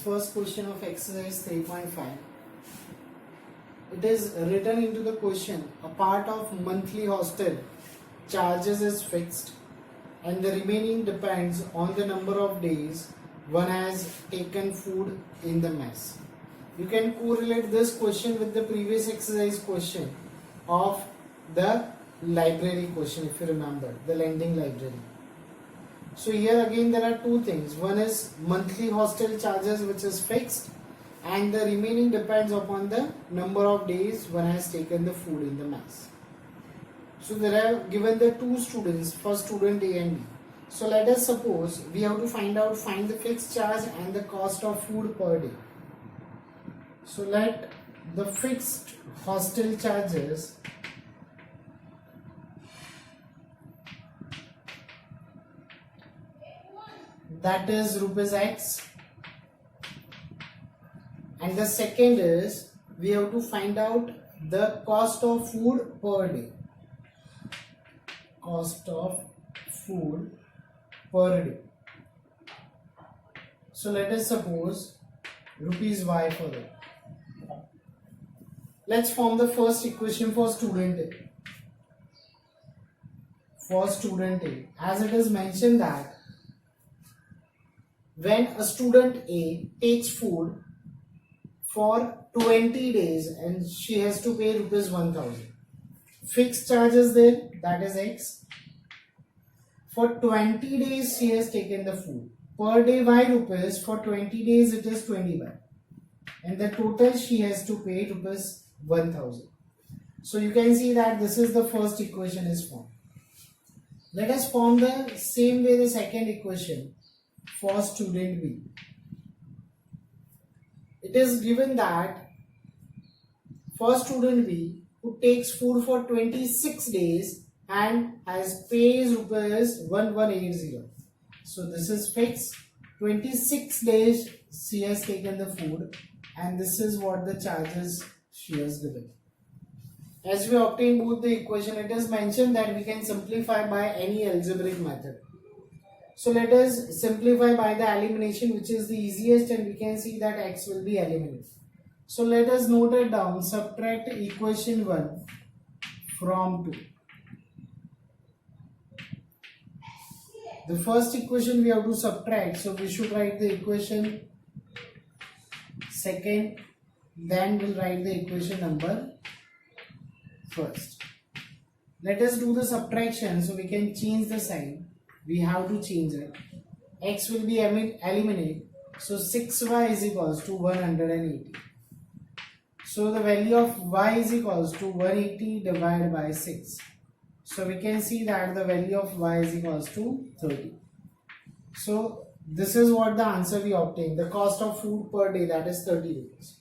first question of exercise 3.5. It is written into the question, a part of monthly hostel charges is fixed and the remaining depends on the number of days one has taken food in the mess. You can correlate this question with the previous exercise question of the library question, if you remember, the lending library. So here again there are two things. One is monthly hostel charges, which is fixed, and the remaining depends upon the number of days one has taken the food in the mess. So there are given the two students, first student A and B. So let us suppose we have to find the fixed charge and the cost of food per day. So let the fixed hostel charges that is rupees X, and the second is we have to find out the cost of food per day. Cost of food per day. So let us suppose rupees Y for it. Let's form the first equation for student A. For student A, as it is mentioned that when a student A takes food for 20 days and she has to pay rupees 1000. Fixed charge is there, that is X. For 20 days she has taken the food. Per day Y rupees, for 20 days it is 20 Y. And the total she has to pay rupees 1000. So you can see that this is the first equation is formed. Let us form the same way the second equation for student B. It is given that for student B who takes food for 26 days and has pays rupees 1180. So this is fixed. 26 days she has taken the food and this is what the charges she has given. As we obtain both the equation, it is mentioned that we can simplify by any algebraic method. So let us simplify by the elimination, which is the easiest, and we can see that X will be eliminated. So let us note it down. Subtract equation 1 from 2. The first equation we have to subtract, so we should write the equation second, then we'll write the equation number first. Let us do the subtraction, so we can change the sign. We have to change it. X will be eliminated. So 6y is equals to 180. So the value of y is equals to 180 divided by 6. So we can see that the value of y is equals to 30. So this is what the answer we obtained. The cost of food per day, that is 30 rupees.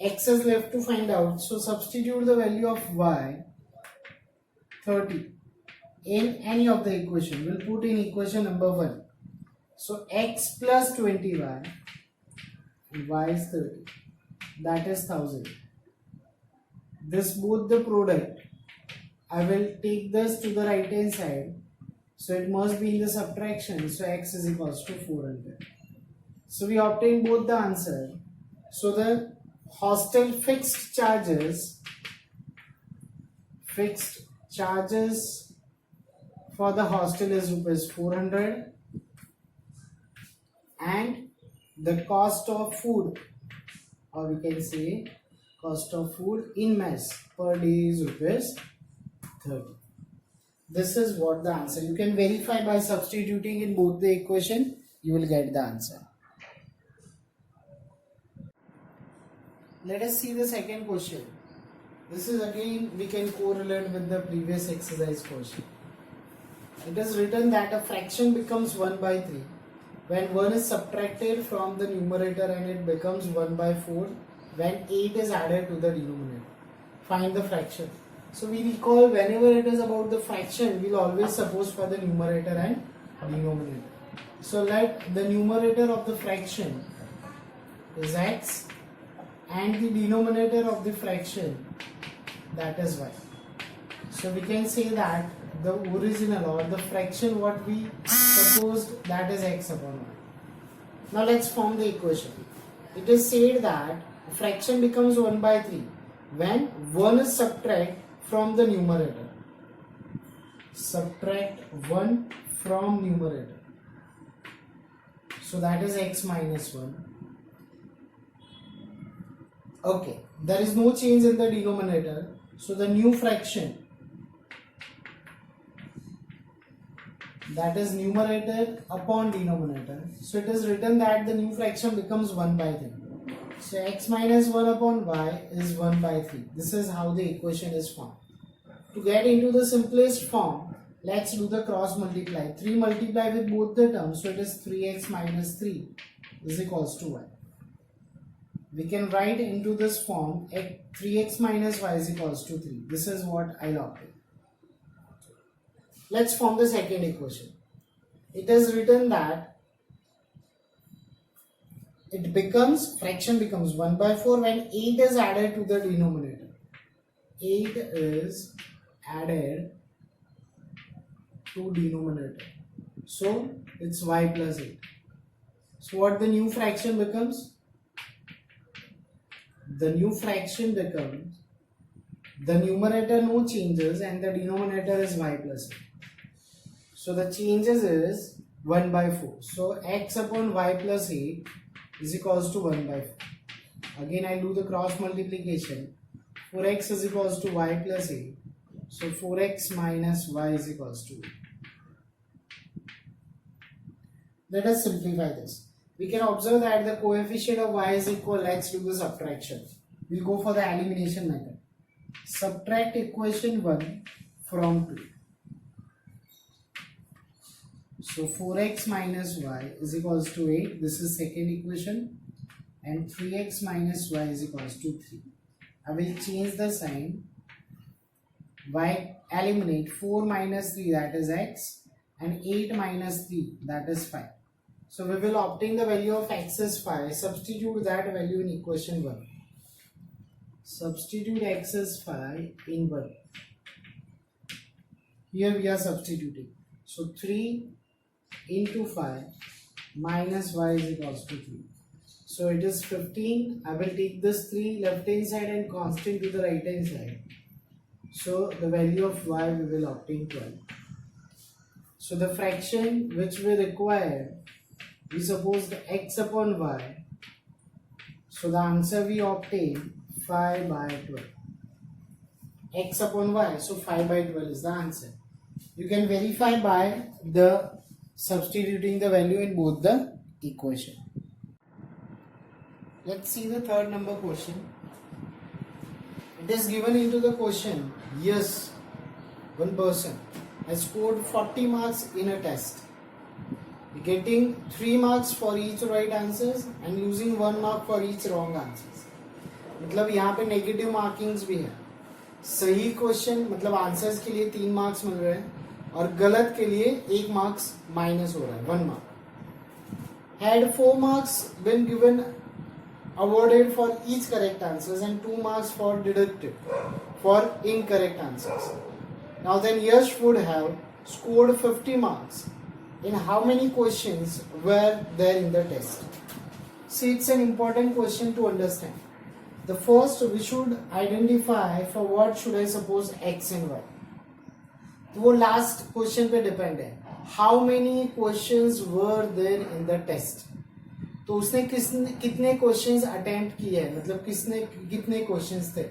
X is left to find out. So substitute the value of y, 30. In any of the equation. We'll put in equation number 1. So x plus 20y, y is 30. That is 1000. This both the product. I will take this to the right hand side. So it must be in the subtraction. So x is equals to 400. So we obtain both the answer. So the hostel fixed charges for the hostel is rupees 400 and the cost of food, or we can say cost of food in mess per day is rupees 30. This is what the answer. You can verify by substituting in both the equation, you will get the answer. Let us see the second question. This is again we can correlate with the previous exercise question. It is written that a fraction becomes 1 by 3 when 1 is subtracted from the numerator and it becomes 1 by 4 when 8 is added to the denominator. Find the fraction. So we recall whenever it is about the fraction, we will always suppose for the numerator and denominator. So let the numerator of the fraction is x and the denominator of the fraction, that is y. So we can say that the original or the fraction what we supposed, that is x upon y. Now let's form the equation. It is said that a fraction becomes 1 by 3 when 1 is subtract from the numerator. Subtract 1 from numerator. So that is x minus 1. Okay, there is no change in the denominator. So the new fraction, that is numerator upon denominator. So it is written that the new fraction becomes 1 by 3. So x minus 1 upon y is 1 by 3. This is how the equation is formed. To get into the simplest form, let's do the cross multiply. 3 multiply with both the terms, so it is 3x minus 3 is equals to y. We can write into this form 3x minus y is equals to 3. This is what I'll opt. Let's form the second equation. It is written that fraction becomes 1 by 4 when 8 is added to the denominator. 8 is added to denominator. So it's y plus 8. So what the new fraction becomes? The new fraction becomes, the numerator no changes and the denominator is y plus 8. So the changes is 1 by 4. So x upon y plus 8 is equals to 1 by 4. Again I do the cross multiplication. 4x is equals to y plus 8. So 4x minus y is equals to 8. Let us simplify this. We can observe that the coefficient of y is equal. Let's do the subtraction. We'll go for the elimination method. Subtract equation 1 from 2. So 4x minus y is equals to 8. This is second equation. And 3x minus y is equals to 3. I will change the sign. Y eliminate 4 minus 3, that is x, and 8 minus 3, that is 5. So we will obtain the value of x is 5. Substitute that value in equation 1. Substitute x is 5 in 1. Here we are substituting. So 3 into 5 minus y is equals to 3. So it is 15. I will take this 3 left hand side and constant to the right hand side. So the value of y we will obtain 12. So the fraction which we require, we suppose the x upon y. So the answer we obtain 5 by 12. X upon y. So 5 by 12 is the answer. You can verify by the substituting the value in both the equation. Let's see the third number question. It is given into the question, yes, one person has scored 40 marks in a test, getting 3 marks for each right answers and losing 1 mark for each wrong answers. मतलब यहाँ पे negative markings भी है. सही question मतलब answers के लिए 3 marks मिल रहे हैं और गलत के लिए 1 मार्क्स माइनस हो रहा है, 1 mark. Had 4 marks been given awarded for each correct answers and 2 marks for deducted for incorrect answers. Now then Yash would have scored 50 marks in how many questions were there in the test? See, it's an important question to understand. The first we should identify for what should I suppose x and y. तो वो last question पे depend है. How many questions were there in the test. तो उसने कितने questions attempt किए हैं, मतलब कितने क्वेश्चंस थे.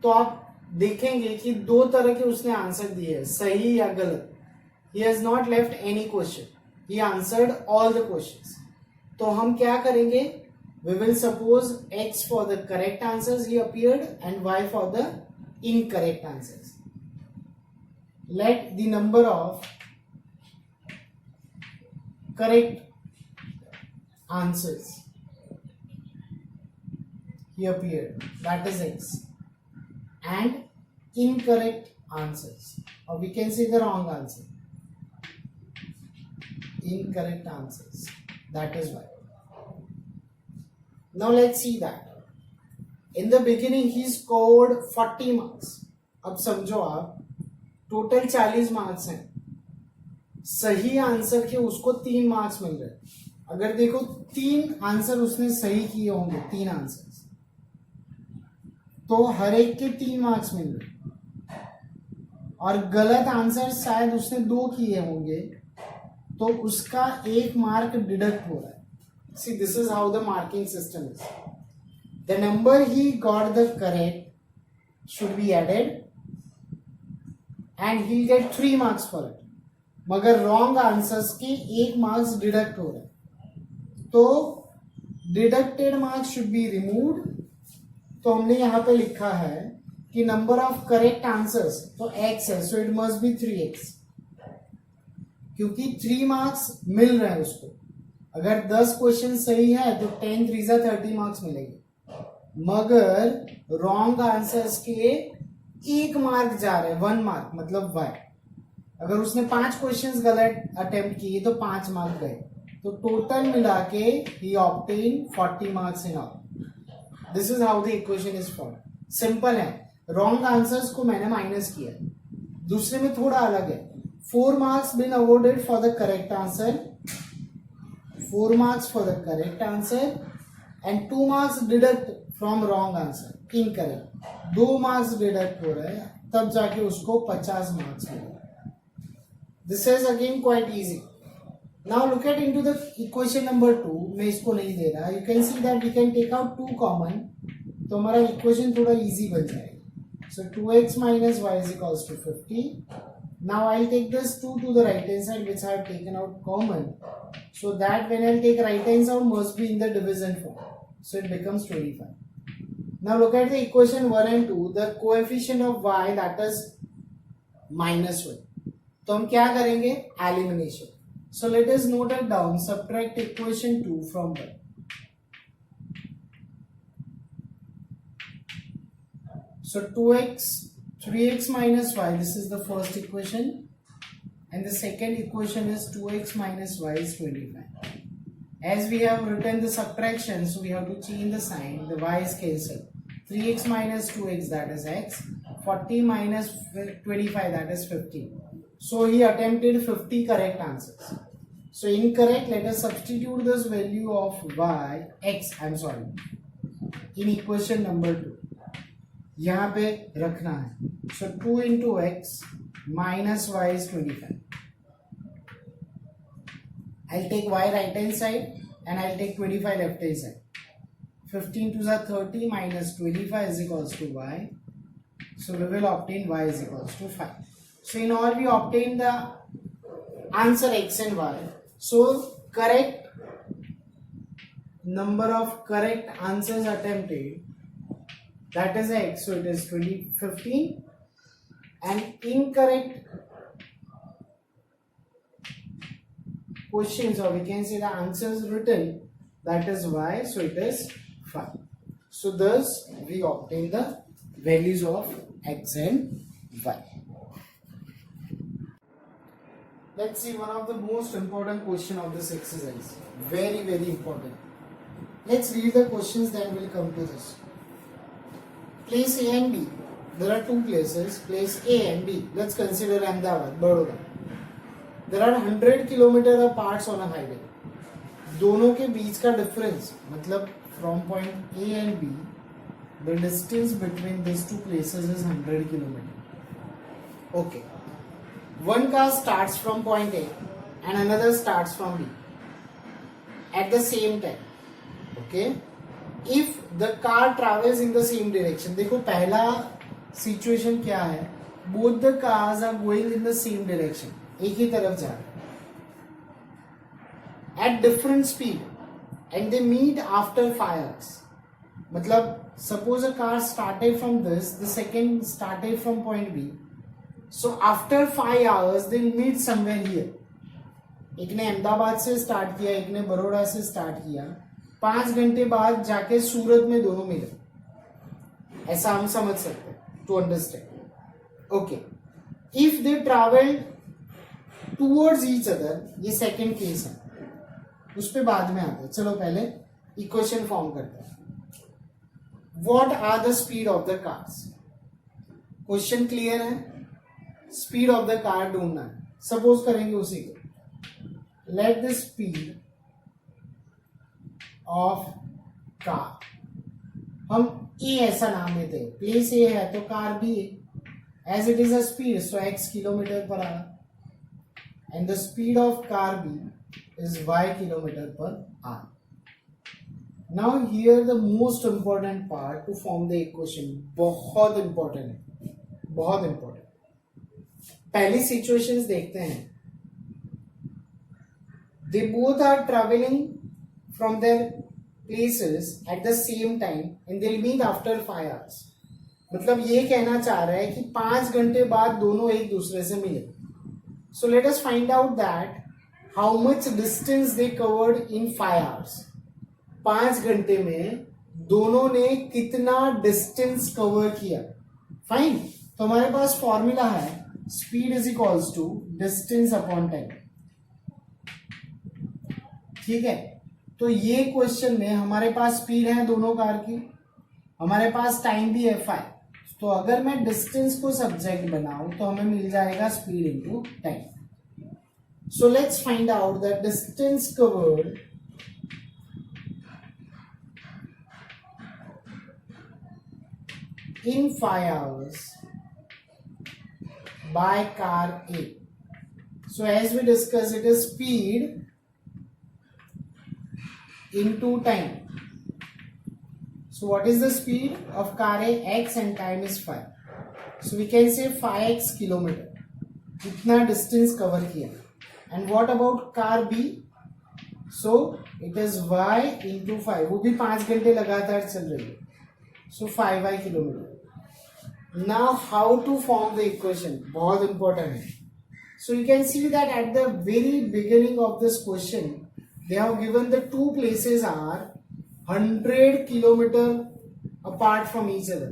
तो आप देखेंगे कि 2 तरह के उसने आंसर दिए हैं, सही या गलत. He has not left any question. He answered all the questions. तो हम क्या करेंगे? We will suppose x for the correct answers he appeared and y for the incorrect answers. Let the number of correct answers he appeared, that is x, and incorrect answers, or we can say the wrong answer, incorrect answers, that is y. Now let's see that. In the beginning he scored 40 marks. अब समझो आप total 40 marks हैं, सही answer के उसको 3 marks मिल रहे हैं. अगर देखो 3 आंसर उसने सही किए होंगे, 3 आंसर, तो हर एक के 3 मार्क्स मिल रहे, और गलत आंसर शायद उसने 2 किए होंगे तो उसका 1 मार्क डिडक्ट हो रहा है. See this is how the marking system is. The number he got the correct should be added and he get 3 marks for it. मगर रॉन्ग आंसर्स के 1 मार्क्स डिडक्ट हो रहे हैं, तो deducted marks should be removed. तो हमने यहां पे लिखा है कि नंबर ऑफ करेक्ट आंसर्स तो x है, so it must be 3x, क्योंकि 3 मार्क्स मिल रहे हैं उसको. अगर 10 क्वेश्चन सही है तो 10 3 30 मार्क्स मिलेंगे, मगर रॉन्ग आंसर्स के 1 मार्क जा रहे हैं, 1 मार्क मतलब y. अगर उसने 5 क्वेश्चंस गलत अटेम्प्ट किए तो 5 मार्क गए, तो टोटल मिला के ही obtain 40 marks in all. This is how the equation is form. Simple है. रॉन्ग आंसर्स को मैंने माइनस किया. दूसरे में थोड़ा अलग है. 4 marks been awarded for the correct answer, 4 marks for the correct answer and 2 marks deduct from wrong answer, incorrect. 2 marks deduct हो रहे हैं, तब जाके उसको 50 मार्क्स मिले. This is again quite easy. Now look at into the equation number 2. मैं इसको नहीं दे रहा. You can see that we can take out 2 common, तो हमारा इक्वेशन थोड़ा इजी बन जाएगा. So 2x minus y is equals to 50. Now I'll take this 2 to the right hand side, which I have taken out common. So that when I'll take right hand side must be in the division form. So it becomes 25. Now look at the equation 1 and 2. The coefficient of y, that is minus 1. तो हम क्या करेंगे? Elimination. So let us note it down. Subtract equation 2 from 1. So 2x, 3x minus y, this is the first equation, and the second equation is 2x minus y is 25. As we have written the subtraction, so we have to change the sign. The y is cancelled. 3x minus 2x, that is x. 40 minus 25, that is 50. So he attempted 50 correct answers. So incorrect, let us substitute this value of y, x, I'm sorry, in equation number 2. यहां पे रखना है. So 2 into X minus Y is 25. I'll take y right hand side and I'll take 25 left hand side. 15 to the 30 minus 25 is equals to y. So we will obtain y is equals to 5. So in all we obtain the answer x and y. So correct number of correct answers attempted, that is x, so it is 15, and incorrect questions, or we can say the answers written, that is y, so it is 5. So thus we obtain the values of x and y. Let's see one of the most important question of this exercise. Very important. Let's read the questions, then we'll come to this. Place A and B. There are 2 places. Place A and B. Let's consider Ahmedabad, Baroda. There are 100 kilometer apart on a highway. दोनों के बीच का difference, मतलब from point A and B, the distance between these 2 places is 100 kilometer. Okay. One car starts from point A and another starts from B at the same time. Okay. If the car travels in the same direction, देखो पहला situation क्या है? Both the cars are going in the same direction, एक ही तरफ जा रहे हैं at different speed and they meet after 5 hours. मतलब suppose a car started from this, the second started from point B, so after 5 hours they will meet somewhere here. एक ने अहमदाबाद से start किया, एक ने बड़ौदा से स्टार्ट किया, 5 घंटे बाद जाके सूरत में दोनों मिले. ऐसा हम समझ सकते हैं to understand. Okay. If they travel towards each other, ये सेकंड केस है, उस पे बाद में आते हैं. चलो पहले इक्वेशन फॉर्म करते हैं. What are the speed of the cars? Question clear है. स्पीड ऑफ द कार ढूंढना है. सपोज करेंगे उसी को. Let the speed of car, हम ए ऐसा नाम देते हैं, प्लेस ए है तो कार भी है, as it is a speed so x kilometre per hour and the speed of car B is y kilometre per hour. Now here the most important part to form the equation, बहुत important है, बहुत important. पहली situations देखते हैं. They both are traveling from their places at the same time and they'll meet after 5 hours. मतलब ये कहना चाह रहा है कि 5 घंटे बाद दोनों एक दूसरे से मिले. So let us find out that how much distance they covered in 5 hours. 5 घंटे में दोनों ने कितना डिस्टेंस कवर किया. फाइन, तो हमारे पास फॉर्मूला है speed is equals to distance upon time. ठीक है, तो ये क्वेश्चन में हमारे पास स्पीड है दोनों कार की, हमारे पास टाइम भी है 5. तो अगर मैं डिस्टेंस को सब्जेक्ट बनाऊं तो हमें मिल जाएगा speed into time. So let's find out the distance covered in 5 hours by car A. So as we discussed, it is speed into time. So what is the speed of car A? X and time is 5. So we can say 5x kilometer. इतना distance cover किया. And what about car B? So it is y into 5. वो भी 5 घंटे लगातार चल रही है. So 5y kilometer. Now how to form the equation? बहुत important है. So you can see that at the very beginning of this question, they have given the two places are 100 kilometer apart from each other.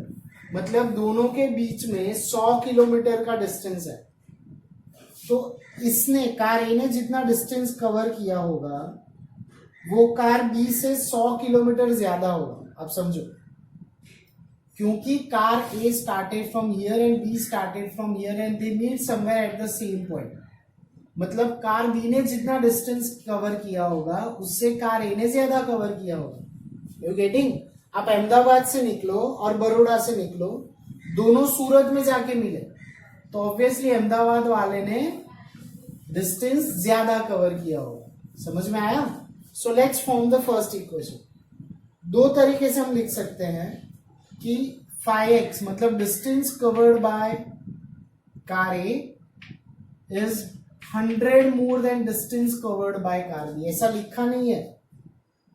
मतलब दोनों के बीच में 100 kilometre का distance है. तो इसने कार ए ने जितना डिस्टेंस कवर किया होगा वो कार बी से 100 किलोमीटर ज्यादा होगा. आप समझो, क्योंकि car A started from here and B started from here and they meet somewhere at the same point. मतलब कार बी ने जितना डिस्टेंस कवर किया होगा उससे कार ए ने ज्यादा कवर किया होगा. You getting? आप अहमदाबाद से निकलो और बड़ौदा से निकलो, दोनों सूरत में जाके मिले तो ऑब्वियसली अहमदाबाद वाले ने डिस्टेंस ज्यादा कवर किया होगा. समझ में आया? So let's form the first equation. दो तरीके से हम लिख सकते हैं कि 5x मतलब distance covered by car A is 100 more than distance covered by car B. ऐसा लिखा नहीं है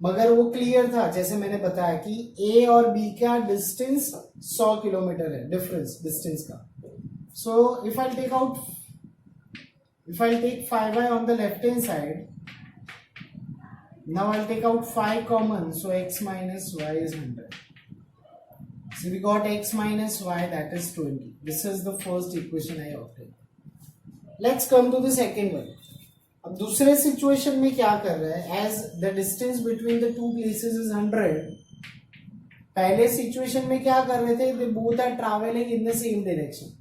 मगर वो क्लियर था, जैसे मैंने बताया कि ए और बी का डिस्टेंस 100 किलोमीटर है, डिफरेंस डिस्टेंस का. So if I take 5y on the left hand side, now I'll take out 5 common, so x minus y is 100. So we got x minus y, that is 20. This is the first equation I obtained. Let's come to the second one. अब दूसरे situation में क्या कर रहा है? As the distance between the two places is 100. पहले situation में क्या कर रहे थे? They both are traveling in the same direction.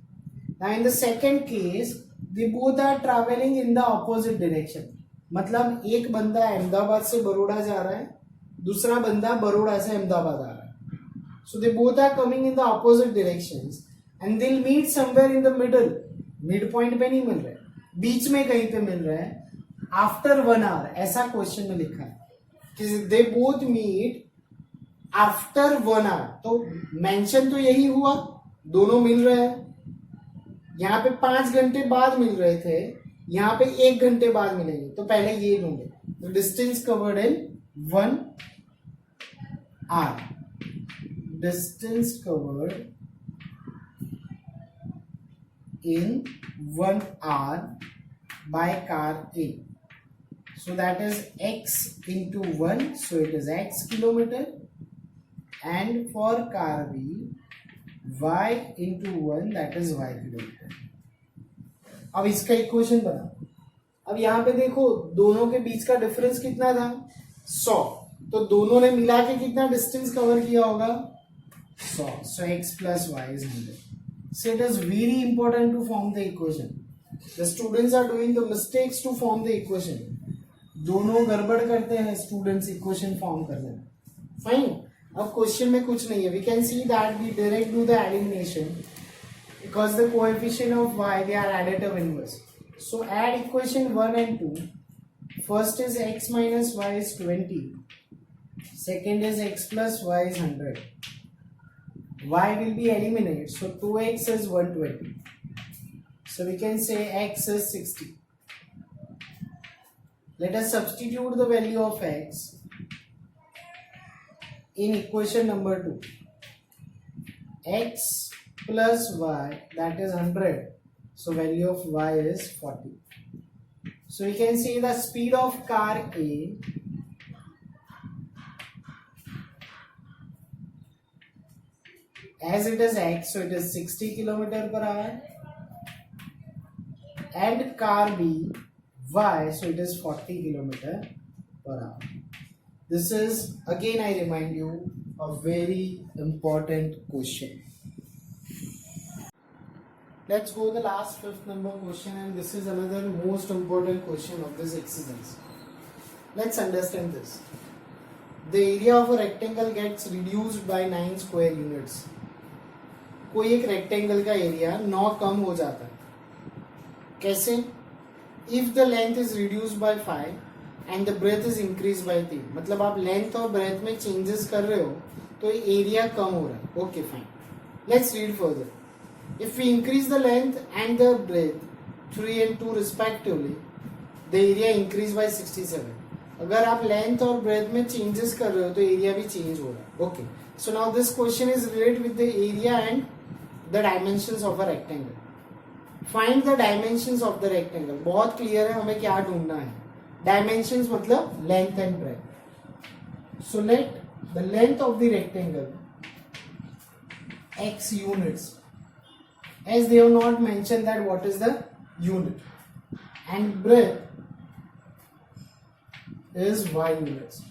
Now in the second case, they both are traveling in the opposite direction. मतलब एक बंदा अहमदाबाद से बड़ौदा जा रहा है, दूसरा बंदा बड़ौदा से अहमदाबाद आ रहा है. So they both are coming in the opposite directions and they'll meet somewhere in the middle. Midpoint पे नहीं मिल रहा है, बीच में कहीं पे मिल रहा है. After 1 hour, ऐसा क्वेश्चन में लिखा है कि they both meet after 1 hour. तो मेंशन तो यही हुआ, दोनों मिल रहे हैं. यहाँ पे 5 घंटे बाद मिल रहे थे, यहाँ पे 1 घंटे बाद मिलेंगे. तो पहले ये ढूंढे. तो distance covered in 1 hour. Distance covered in 1 hour by car A. So that is x into 1, so it is x kilometer, and for car B, y into 1, that is y kilometer. अब इसका equation बना. अब यहाँ पे देखो दोनों के बीच का डिफरेंस कितना था? 100. तो दोनों ने मिला के कितना डिस्टेंस कवर किया होगा? 100. So x plus y is 100. So it is very important to form the equation. The students are doing the mistakes to form the equation. दोनों गड़बड़ करते हैं स्टूडेंट्स इक्वेशन फॉर्म करने में. फाइन. अब क्वेश्चन में कुछ नहीं है. We can see that we direct do the elimination because the coefficient of y they are additive inverse. So add equation 1 and 2. First is x minus y is 20. Second is x plus y is 100. Y will be eliminated. So 2x is 120. So we can say x is 60. Let us substitute the value of x in equation number 2. X plus y, that is 100. So value of y is 40. So we can say the speed of car A as it is x, so it is 60 km per hour, and car B y, so it is 40 km per hour. This is again, I remind you, a very important question. Let's go the last fifth number question, and this is another most important question of this exercise. Let's understand this. The area of a rectangle gets reduced by 9 square units. कोई एक rectangle का area 9 कम हो जाता है. कैसे? If the length is reduced by 5 and the breadth is increased by 3. मतलब आप length और ब्रेथ में चेंजेस कर रहे हो तो एरिया कम हो रहा है. Okay fine. Let's read further. If we increase the length and the breadth 3 and 2 respectively, the area increase by 67. अगर आप लेंथ और ब्रेथ में चेंजेस कर रहे हो तो एरिया भी चेंज हो रहा है. Okay. So now this question is related with the area and the dimensions of a rectangle. Find the dimensions of the rectangle. बहुत क्लियर है हमें क्या ढूंढना है. Dimensions मतलब length and breadth. So let the length of the rectangle x units, as they have not mentioned that what is the unit, and breadth is y units.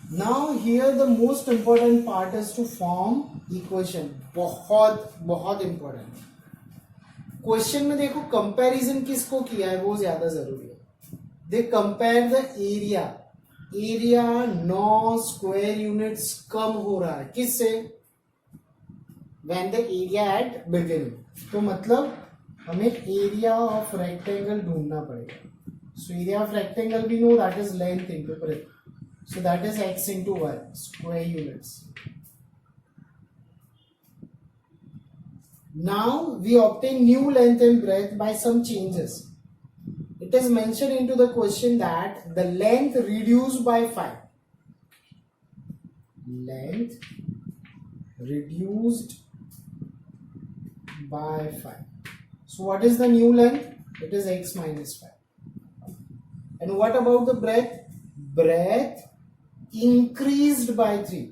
Now here the most important part is to form equation. बहुत important. Question में देखो comparison किसको किया है वो ज्यादा जरूरी है. They compare the area. Area 9 square units कम हो रहा है किससे? When the area at beginning. तो मतलब हमें एरिया ऑफ रेक्टेंगल ढूंढना पड़ेगा. So area of rectangle we know that is length into breadth. So that is x into y square units. Now we obtain new length and breadth by some changes. It is mentioned into the question that the length reduced by 5. Length reduced by 5. So what is the new length? It is x minus 5. And what about the breadth? Breadth increased by 3.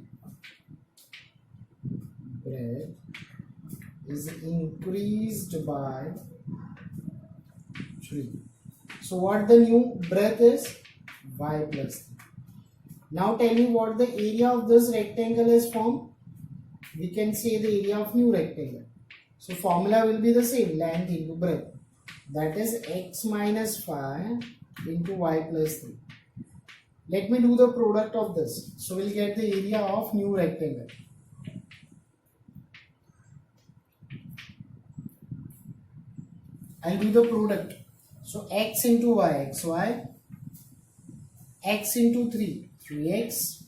Breadth is increased by 3. So what the new breadth is? Y plus 3. Now tell me what the area of this rectangle is formed. We can say the area of new rectangle. So formula will be the same, length into breadth. That is x minus 5 into y plus 3. Let me do the product of this. So we'll get the area of new rectangle. I'll do the product. So x into y, xy, x into 3, 3x,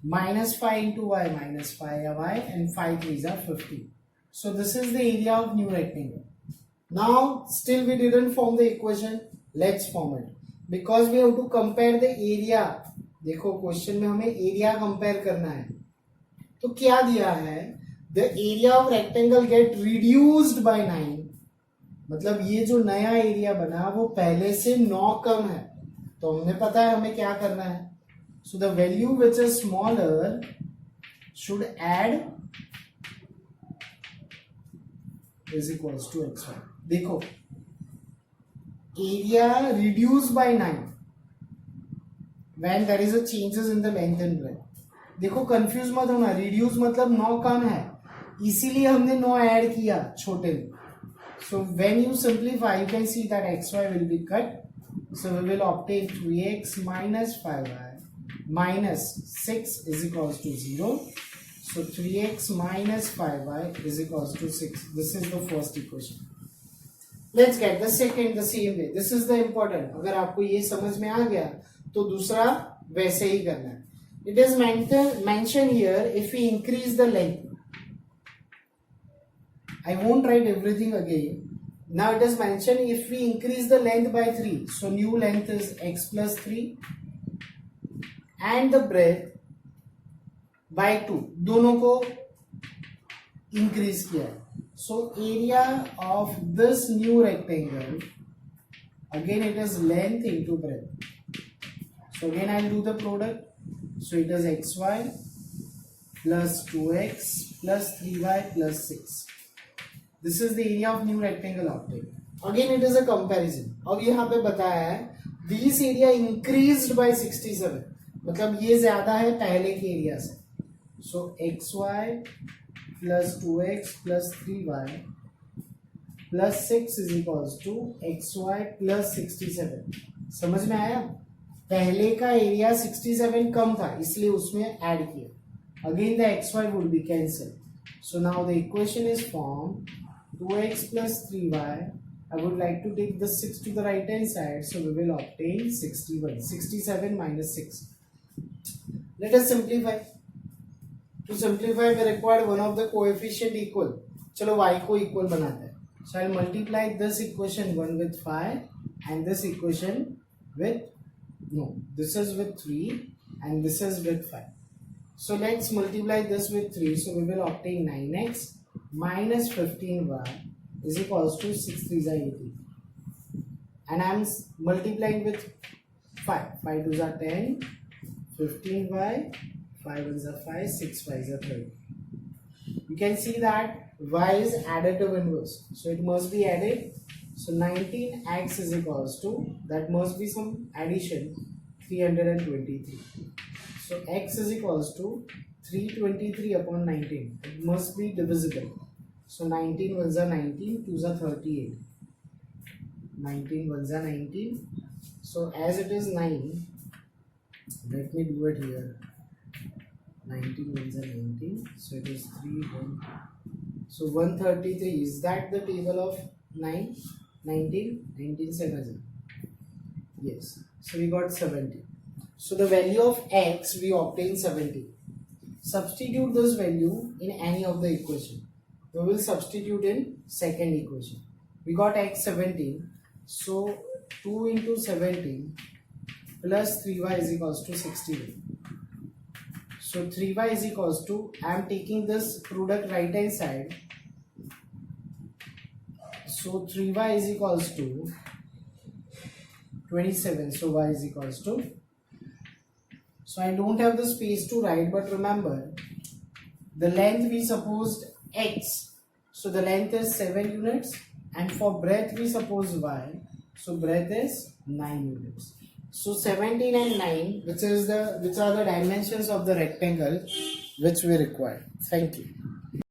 minus 5 into y, minus 5y, and 5 3s are 50. So this is the area of new rectangle. Now still we didn't form the equation. Let's form it. Because we have to compare the area. देखो question में हमें area compare करना है. तो क्या दिया है? The area of rectangle get reduced by 9. मतलब ये जो नया एरिया बना वो पहले से 9 कम है. तो हमें पता है हमें क्या करना है. So the value which is smaller should add is equals to x1. देखो area reduced by 9 when there is a changes in the length and breadth. देखो कंफ्यूज मत होना. reduce मतलब 9 कम है इसीलिए हमने 9 ऐड किया छोटे में. So when you simplify, you can see that xy will be cut So we will obtain 3x minus 5y minus 6 is equals to 0. So 3x minus 5y is equals to 6. This is the first equation. Let's get the second the same way. This is the important. अगर आपको ये समझ में आ गया तो दूसरा वैसे ही करना है. It is mentioned here if we increase the length. I won't write everything again. Now it is mentioned if we increase the length by 3. So new length is x plus 3 and the breadth by 2. दोनों को increase किया है. So area of this new rectangle, again it is length into breadth. So again I'll do the product. So it is xy plus 2x plus 3y plus 6. This is the area of new rectangle obtained. Again it is a comparison. अब यहाँ पे बताया है this area increased by 67. मतलब ये ज्यादा है पहले के एरिया से. So xy plus 2x plus 3y plus 6 is equals to xy plus 67. समझ में आया? पहले का एरिया 67 कम था इसलिए उसमें ऐड किया. Again the xy would be cancelled. So now the equation is formed 2x plus 3y. I would like to take the 6 to the right hand side, so we will obtain 61. 67 minus 6. Let us simplify. To simplify we require one of the coefficient equal. चलो y को equal बनाते हैं. So I'll multiply this equation 1 with 5 and this equation with this is with 3 and this is with 5. So let's multiply this with 3. So we will obtain 9x minus 15y is equals to 6 3s are 18. And I am multiplying with 5. 5 2s are 10, 15y, 5 1s are 5, 6 5s are 30. You can see that y is additive inverse. So it must be added. So 19x is equals to, that must be some addition, 323. So x is equals to 323 upon 19. It must be divisible. So 19 1s are 19, 2s are 38. 19 1s are 19. So as it is 9, let me do it here. 19 1s are 19. So it is 3 1. So 133. Is that the table of 9? 19? 19 7. Yes. So we got 70. So the value of x we obtain 70. Substitute this value in any of the equation. We will substitute in second equation. We got x 17. So 2 into 17 plus 3y is equals to 61. So 3y is equals to, I am taking this product right hand side. So 3y is equals to 27. So y is equals to, so I don't have the space to write, but remember the length we supposed x. So the length is 7 units and for breadth we suppose y. So breadth is 9 units. So 17 and 9 which are the dimensions of the rectangle which we require. Thank you.